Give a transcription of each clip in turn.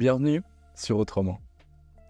Bienvenue sur Autrement,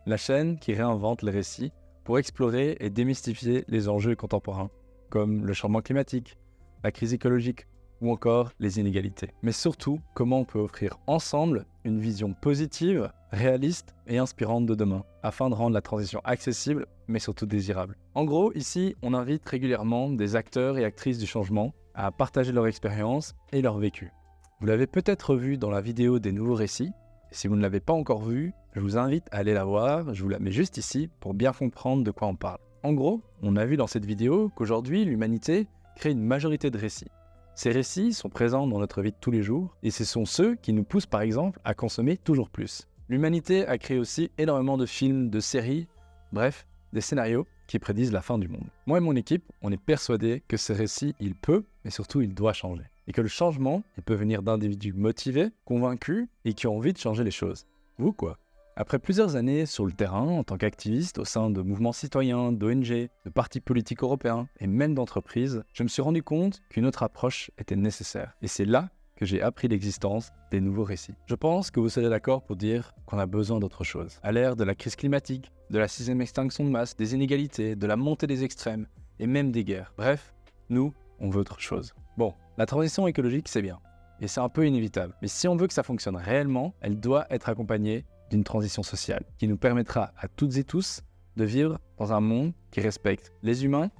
la chaîne qui réinvente les récits pour explorer et démystifier les enjeux contemporains, comme le changement climatique, la crise écologique ou encore les inégalités. Mais surtout, comment on peut offrir ensemble une vision positive, réaliste et inspirante de demain, afin de rendre la transition accessible, mais surtout désirable. En gros, ici, on invite régulièrement des acteurs et actrices du changement à partager leur expérience et leur vécu. Vous l'avez peut-être vu dans la vidéo des nouveaux récits, et si vous ne l'avez pas encore vue, je vous invite à aller la voir, je vous la mets juste ici pour bien comprendre de quoi on parle. En gros, on a vu dans cette vidéo qu'aujourd'hui, l'humanité crée une majorité de récits. Ces récits sont présents dans notre vie de tous les jours, et ce sont ceux qui nous poussent par exemple à consommer toujours plus. L'humanité a créé aussi énormément de films, de séries, bref, des scénarios qui prédisent la fin du monde. Moi et mon équipe, on est persuadés que ce récit, il peut, mais surtout il doit changer. Et que le changement, il peut venir d'individus motivés, convaincus et qui ont envie de changer les choses. Vous quoi ? Après plusieurs années sur le terrain, en tant qu'activiste au sein de mouvements citoyens, d'ONG, de partis politiques européens et même d'entreprises, je me suis rendu compte qu'une autre approche était nécessaire. Et c'est là que j'ai appris l'existence des nouveaux récits. Je pense que vous serez d'accord pour dire qu'on a besoin d'autre chose. À l'ère de la crise climatique, de la 6e extinction de masse, des inégalités, de la montée des extrêmes et même des guerres. Bref, nous, on veut autre chose. Bon, la transition écologique, c'est bien. Et c'est un peu inévitable. Mais si on veut que ça fonctionne réellement, elle doit être accompagnée d'une transition sociale qui nous permettra à toutes et tous de vivre dans un monde qui respecte les humains,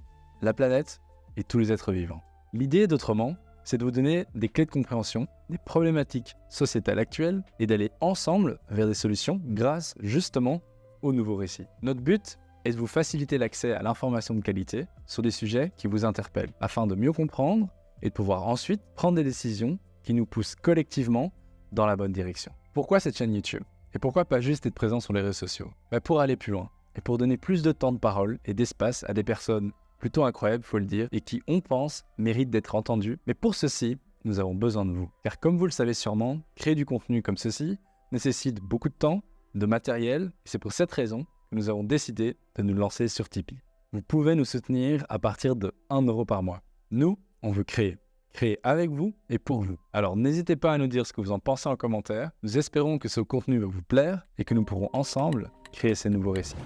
la planète et tous les êtres vivants. L'idée d'Autrement, c'est de vous donner des clés de compréhension des problématiques sociétales actuelles et d'aller ensemble vers des solutions grâce justement aux nouveaux récits. Notre but est de vous faciliter l'accès à l'information de qualité sur des sujets qui vous interpellent afin de mieux comprendre et de pouvoir ensuite prendre des décisions qui nous poussent collectivement dans la bonne direction. Pourquoi cette chaîne YouTube ? Et pourquoi pas juste être présent sur les réseaux sociaux ? Pour aller plus loin et pour donner plus de temps de parole et d'espace à des personnes plutôt incroyables, faut le dire, et qui, on pense, méritent d'être entendues. Mais pour ceci, nous avons besoin de vous. Car comme vous le savez sûrement, créer du contenu comme ceci nécessite beaucoup de temps, de matériel, et c'est pour cette raison que nous avons décidé de nous lancer sur Tipeee. Vous pouvez nous soutenir à partir de 1 € par mois. Nous, on veut créer avec vous et pour vous. Alors n'hésitez pas à nous dire ce que vous en pensez en commentaire. Nous espérons que ce contenu va vous plaire et que nous pourrons ensemble créer ces nouveaux récits.